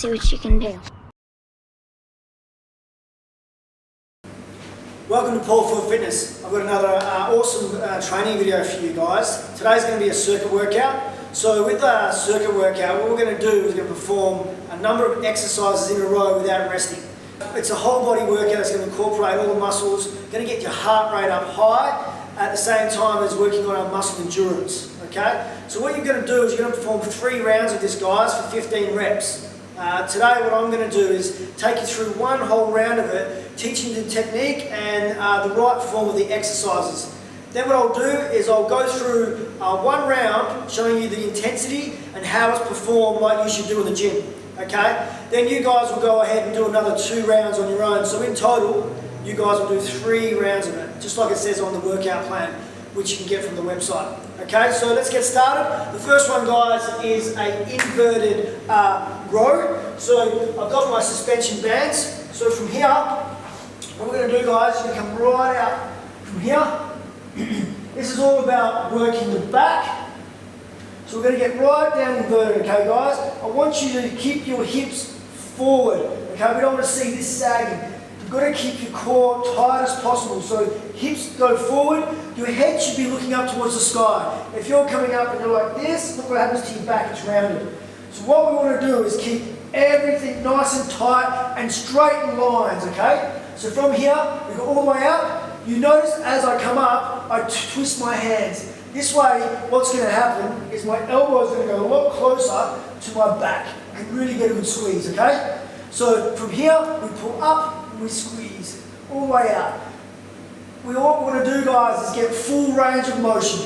see what you can do. Welcome to Paul Field Fitness. I've got another awesome training video for you guys. Today's going to be a circuit workout. So with the circuit workout, what we're going to do is we're going to perform a number of exercises in a row without resting. It's a whole body workout that's going to incorporate all the muscles, going to get your heart rate up high at the same time as working on our muscle endurance. Okay? So what you're going to do is you're going to perform 3 rounds of this, guys, for 15 reps. Today what I'm going to do is take you through one whole round of it, teaching you the technique and the right form of the exercises. Then what I'll do is I'll go through one round showing you the intensity and how it's performed like you should do in the gym. Okay? Then you guys will go ahead and do another 2 rounds on your own. So in total, you guys will do 3 rounds of it, just like it says on the workout plan, which you can get from the website. Okay, so let's get started. The first one, guys, is an inverted row. So I've got my suspension bands. So from here, what we're going to do, guys, is we're going to come right out from here. This is all about working the back. So we're going to get right down inverted, okay, guys? I want you to keep your hips forward, okay? We don't want to see this sagging. You've got to keep your core tight as possible. So hips go forward, your head should be looking up towards the sky. If you're coming up and you're like this, look what happens to your back, it's rounded. So what we want to do is keep everything nice and tight and straight in lines, okay? So from here, we go all the way up. You notice as I come up, I twist my hands. This way, what's going to happen is my elbow is going to go a lot closer to my back. I can really get a good squeeze, okay? So from here, we pull up, we squeeze all the way out. What we want to do, guys, is get full range of motion.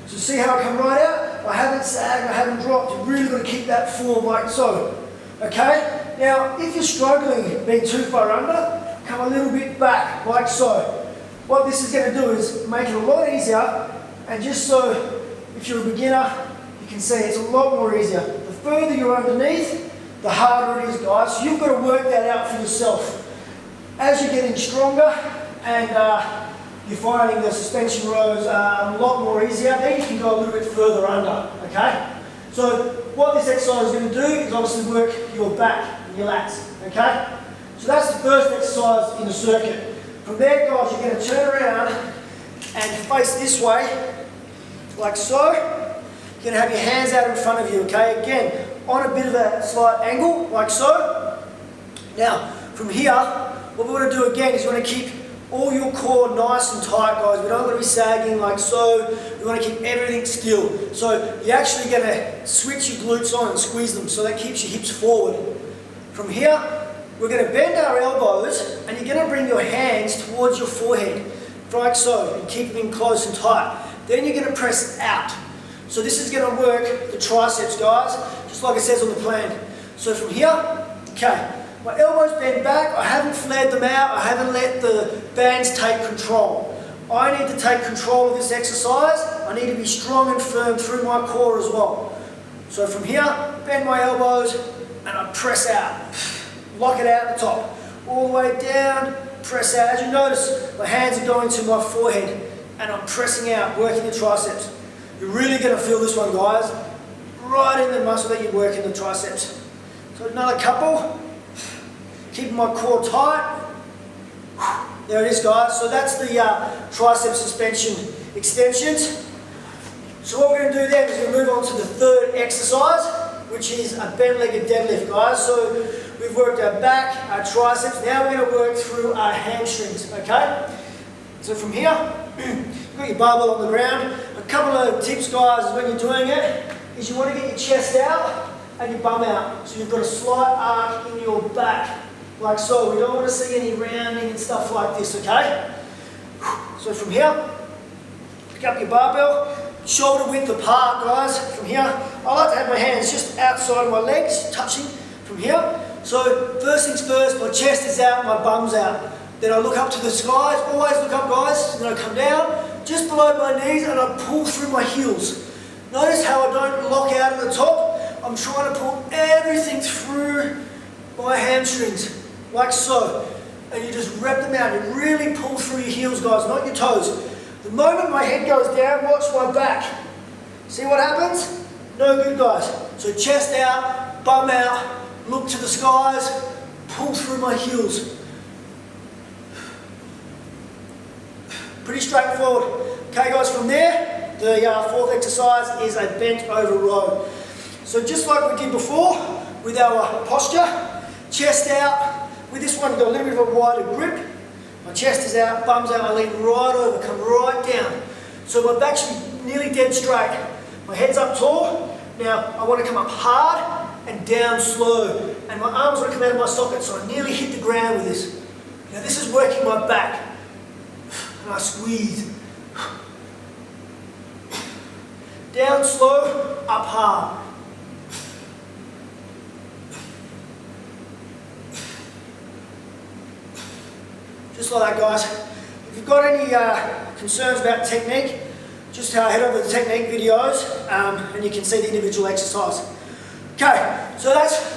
So see how I come right out? I haven't sagged, I haven't dropped. You've really got to keep that form like so. Okay? Now, if you're struggling being too far under, come a little bit back like so. What this is going to do is make it a lot easier, and just so if you're a beginner, you can see it's a lot more easier. The further you're underneath, the harder it is, guys. So you've got to work that out for yourself. As you're getting stronger and you're finding the suspension rows a lot more easier, then you can go a little bit further under, okay? So what this exercise is going to do is obviously work your back and your lats, okay? So that's the first exercise in the circuit. From there, guys, you're going to turn around and face this way, like so. You're going to have your hands out in front of you, okay? Again, on a bit of a slight angle, like so. Now, from here, what we want to do again is we want to keep all your core nice and tight, guys. We don't want to be sagging like so. We want to keep everything still. So you're actually going to switch your glutes on and squeeze them, so that keeps your hips forward. From here, we're going to bend our elbows and you're going to bring your hands towards your forehead, like so, and keep them in close and tight. Then you're going to press out. So this is going to work the triceps, guys, just like it says on the plan. So from here, okay. My elbows bend back, I haven't flared them out, I haven't let the bands take control. I need to take control of this exercise. I need to be strong and firm through my core as well. So from here, bend my elbows and I press out. Lock it out at the top. All the way down, press out. As you notice, my hands are going to my forehead and I'm pressing out, working the triceps. You're really going to feel this one, guys. Right in the muscle that you're working the triceps. So another couple. Keeping my core tight. There it is, guys. So that's the tricep suspension extensions. So what we're going to do then is we're going to move on to the third exercise, which is a bent-legged deadlift, guys. So we've worked our back, our triceps. Now we're going to work through our hamstrings, okay? So from here, you've got your barbell on the ground. A couple of tips, guys, is when you're doing it, is you want to get your chest out and your bum out. So you've got a slight arc in your back. Like so. We don't want to see any rounding and stuff like this, okay? So from here, pick up your barbell, shoulder width apart, guys. From here, I like to have my hands just outside of my legs, touching from here. So first things first, my chest is out, my bum's out. Then I look up to the skies, always look up, guys. Then I come down, just below my knees, and I pull through my heels. Notice how I don't lock out at the top. I'm trying to pull everything through my hamstrings. Like so, and you just wrap them out. You really pull through your heels, guys, not your toes. The moment my head goes down, watch my back. See what happens? No good, guys. So chest out, bum out, look to the skies, pull through my heels. Pretty straightforward. Okay guys, from there, the fourth exercise is a bent over row. So just like we did before with our posture, chest out. With this one, you've got a little bit of a wider grip. My chest is out, bum's out, I lean right over, come right down. So my back should be nearly dead straight. My head's up tall. Now I want to come up hard and down slow. And my arms want to come out of my socket, so I nearly hit the ground with this. Now this is working my back. And I squeeze. Down slow, up hard. Just like that, guys. If you've got any concerns about technique, just head over to the technique videos and you can see the individual exercise. Okay, so that's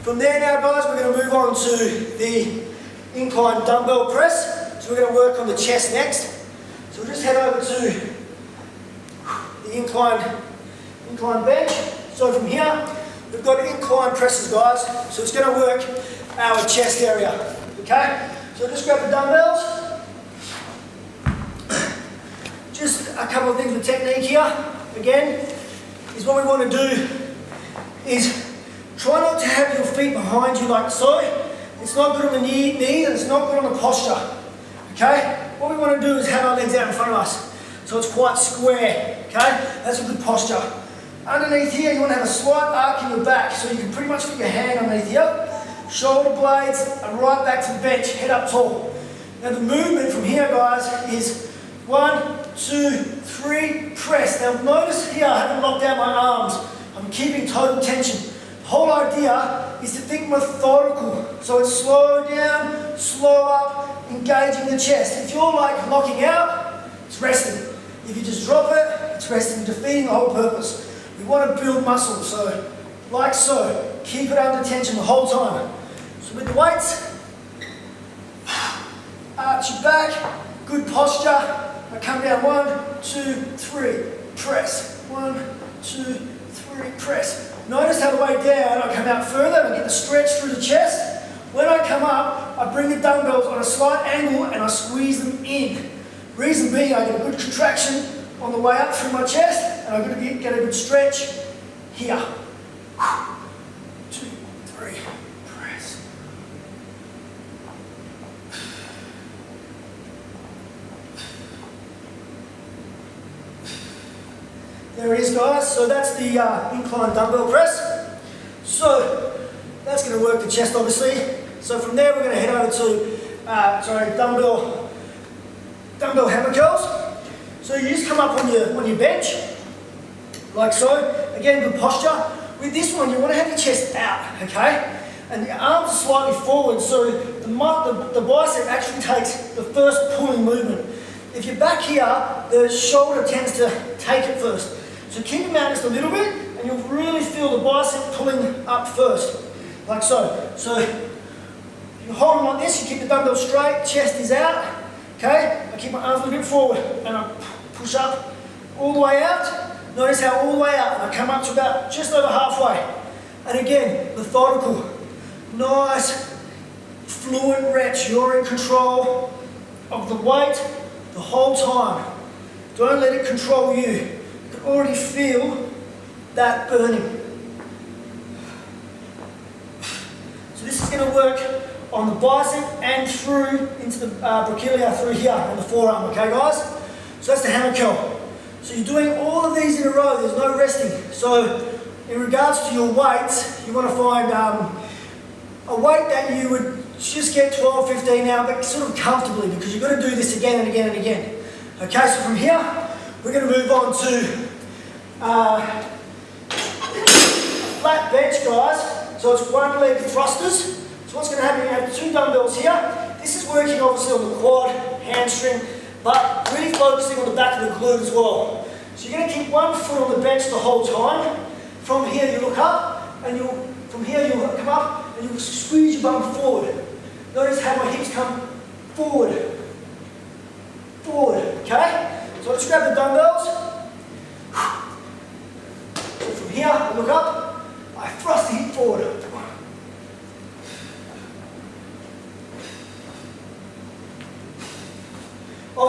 from there now, guys. We're going to move on to the incline dumbbell press. So we're going to work on the chest next. So we'll just head over to the incline bench. So from here, we've got incline presses, guys. So it's going to work our chest area. Okay. So just grab the dumbbells. Just a couple of things with technique here. Again, is what we want to do is try not to have your feet behind you like so. It's not good on the knees and it's not good on the posture. Okay? What we want to do is have our legs out in front of us. So it's quite square. Okay? That's a good posture. Underneath here, you want to have a slight arc in your back so you can pretty much put your hand underneath here. Shoulder blades are right back to the bench, head up tall. Now the movement from here, guys, is 1, 2, 3, press. Now notice here I haven't locked out my arms. I'm keeping total tension. The whole idea is to think methodical. So it's slow down, slow up, engaging the chest. If you're like locking out, it's resting. If you just drop it, it's resting, defeating the whole purpose. We want to build muscle, so like so. Keep it under tension the whole time. So with the weights, arch your back, good posture. I come down 1, 2, 3, press. 1, 2, 3, press. Notice how the way down, I come out further and I get the stretch through the chest. When I come up, I bring the dumbbells on a slight angle and I squeeze them in. Reason being, I get a good contraction on the way up through my chest and I'm going to get a good stretch here. 2, 3, press. There it is, guys. So that's the incline dumbbell press. So that's going to work the chest, obviously. So from there, we're going to head over to dumbbell hammer curls. So you just come up on your bench, like so. Again, good posture. With this one, you want to have your chest out, okay? And your arms are slightly forward, so the bicep actually takes the first pulling movement. If you're back here, the shoulder tends to take it first. So keep them out just a little bit, and you'll really feel the bicep pulling up first, like so. So you hold them like this, you keep the dumbbell straight, chest is out, okay? I keep my arms a little bit forward, and I push up all the way out. Notice how all the way out, and I come up to about just over halfway. And again, methodical, nice, fluent reps. You're in control of the weight the whole time. Don't let it control you. You can already feel that burning. So this is going to work on the bicep and through into the brachialia through here on the forearm, okay guys? So that's the hammer curl. So you're doing all of these in a row, there's no resting. So in regards to your weights, you want to find a weight that you would just get 12, 15 out, but sort of comfortably, because you've got to do this again and again and again. Okay, so from here, we're going to move on to a flat bench, guys. So it's one leg thrusters. So what's going to happen, you have 2 dumbbells here. This is working obviously on the quad, hamstring, but really focusing on the back of the glute as well. So you're going to keep one foot on the bench the whole time. From here you look up, and from here you'll come up, and you'll squeeze your bum forward. Notice how my hips come forward. Forward, okay? So let's grab the dumbbells. So from here, I look up, I thrust the hip forward.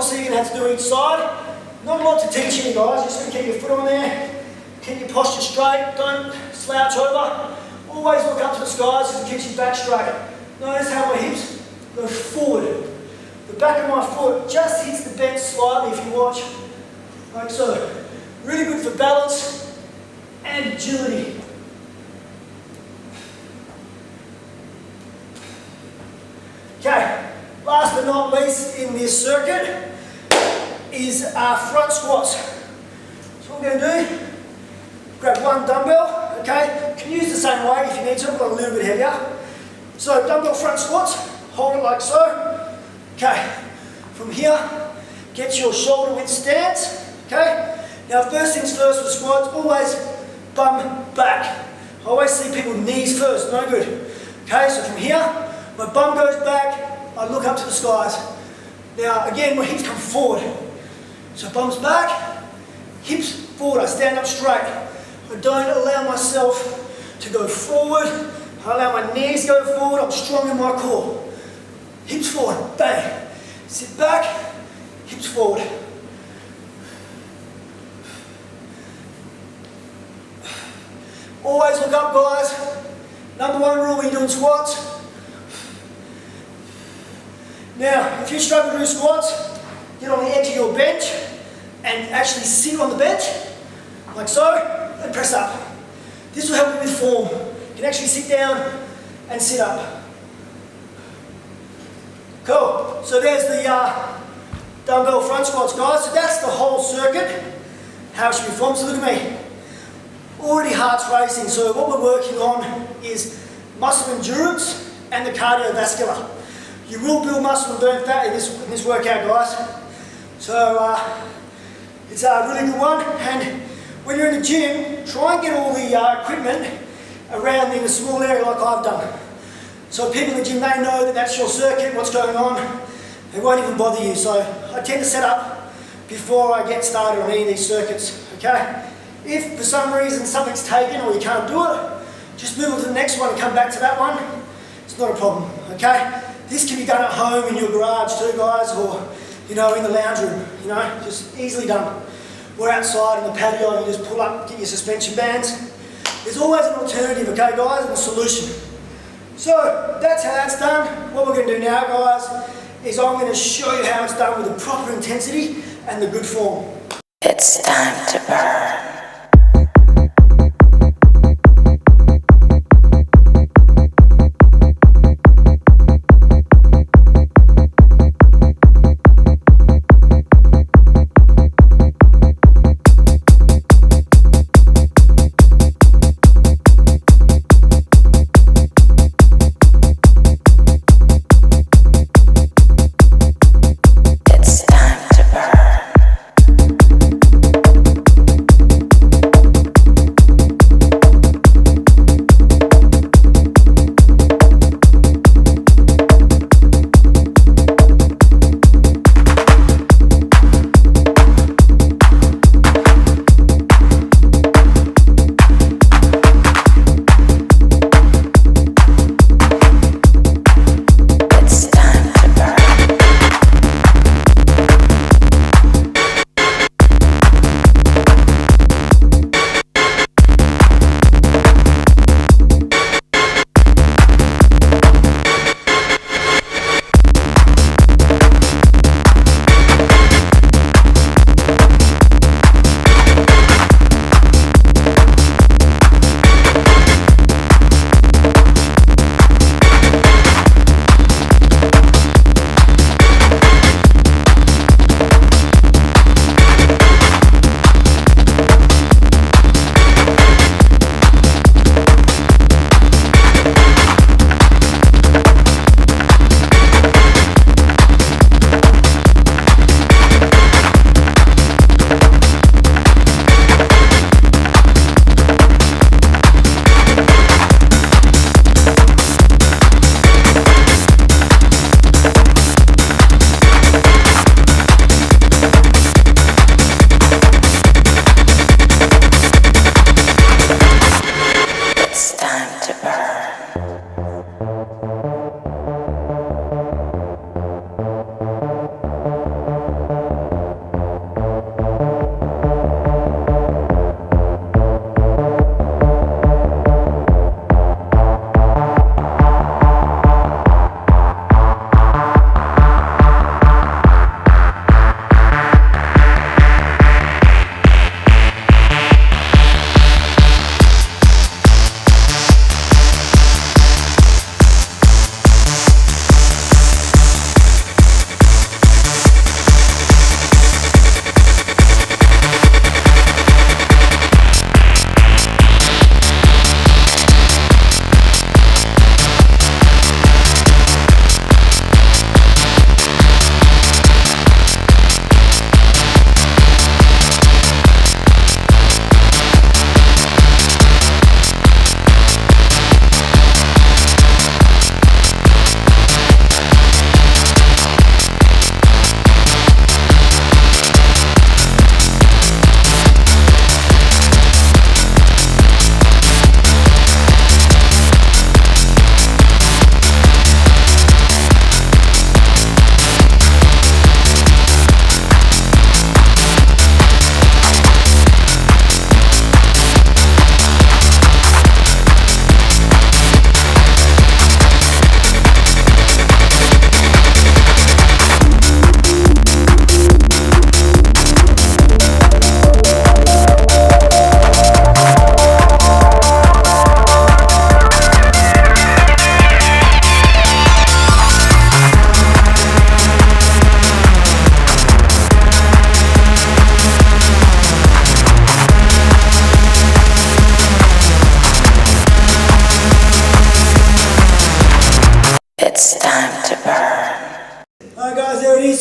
obviously you're going to have to do each side. Not a lot to teach you guys, just going to keep your foot on there, keep your posture straight, don't slouch over. Always look up to the skies because it keeps your back straight. Notice how my hips go forward. The back of my foot just hits the bench slightly if you watch, like so. Really good for balance and agility. Okay, last but not least in this circuit is front squats. So what we're going to do, grab one dumbbell, okay? You can use the same weight if you need to, I've got a little bit heavier. So dumbbell front squats, hold it like so. Okay, from here, get your shoulder width stance, okay? Now first things first with squats, always bum back. I always see people knees first, no good. Okay, so from here, my bum goes back, I look up to the skies. Now again, my hips come forward. So bum's back, hips forward, I stand up straight. I don't allow myself to go forward, I allow my knees to go forward, I'm strong in my core. Hips forward, bang. Sit back, hips forward. Always look up, guys. Number one rule when you're doing squats. Now, if you struggle to do squats, get on the edge of your bench and actually sit on the bench, like so, and press up. This will help you with form. You can actually sit down and sit up. Cool. So there's the dumbbell front squats, guys. So that's the whole circuit, how it should be formed. So look at me. Already heart's racing, so what we're working on is muscle endurance and the cardiovascular. You will build muscle and burn fat in this workout, guys. So it's a really good one, and when you're in the gym, try and get all the equipment around in a small area like I've done. So people in the gym, they know that that's your circuit, what's going on. They won't even bother you. So I tend to set up before I get started on any of these circuits, okay? If for some reason something's taken or you can't do it, just move on to the next one and come back to that one. It's not a problem, okay? This can be done at home in your garage too, guys, or in the lounge room, just easily done. Or outside in the patio, you just pull up, get your suspension bands. There's always an alternative, okay, guys, and a solution. So that's how that's done. What we're going to do now, guys, is I'm going to show you how it's done with the proper intensity and the good form. It's time to burn.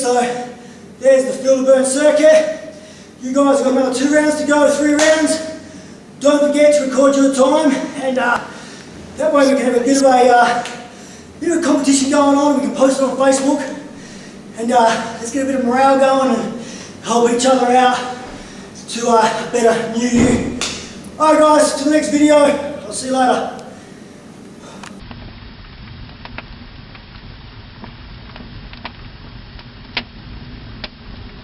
So there's the Feel the Burn circuit. You guys have got another 2 rounds to go, 3 rounds. Don't forget to record your time, and that way we can have a bit of competition going on. We can post it on Facebook, and let's get a bit of morale going and help each other out to a better new you. Alright guys, to the next video. I'll see you later.